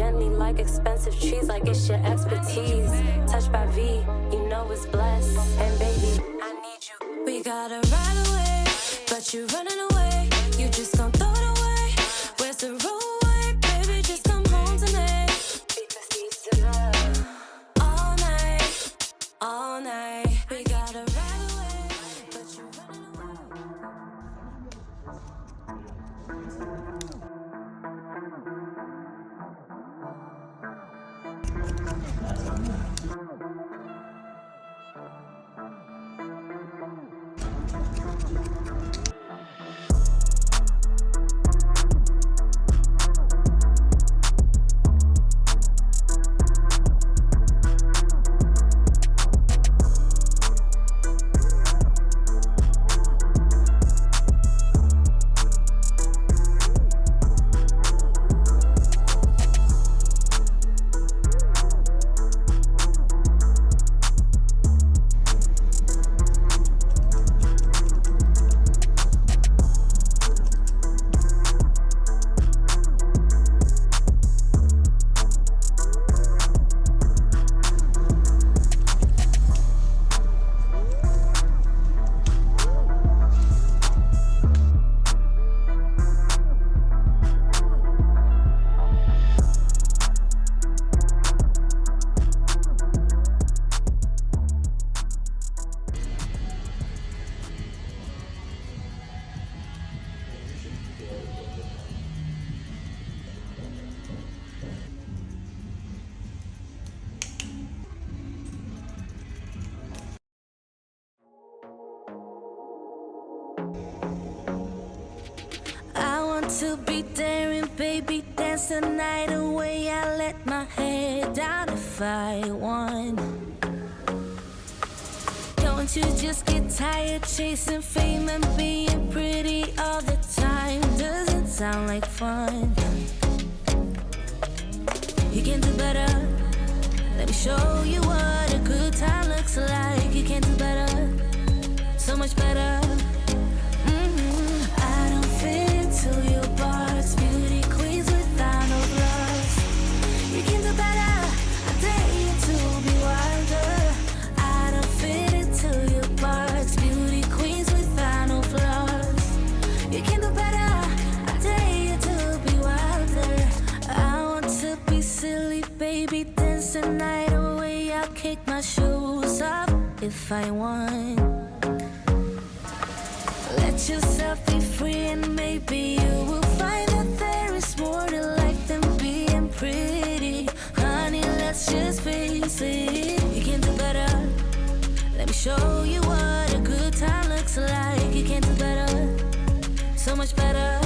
gently like expensive trees, like it's your expertise. Touched by V, you know it's blessed. And baby, I need you. We gotta ride away, but you're running away. You just gon' throw it away. Where's the roadway, baby? Just come home to me. All night, all night. We gotta ride away, but you're running away. To be daring, baby, dance the night away. I let my hair down if I want. Don't you just get tired chasing fame and being pretty all the time? Doesn't sound like fun. You can do better. Let me show you what a good time looks like. You can do better, so much better. I don't fit into your bars, beauty queens without no flaws. You can do better, I dare you to be wilder. I don't fit into your bars, beauty queens without no flaws. You can do better, I dare you to be wilder. I want to be silly, baby, dance the night away. I'll kick my shoes off if I want. Let yourself be free and maybe you will find that there is more to life than being pretty. Honey, let's just face it. You can do better. Let me show you what a good time looks like. You can do better, so much better.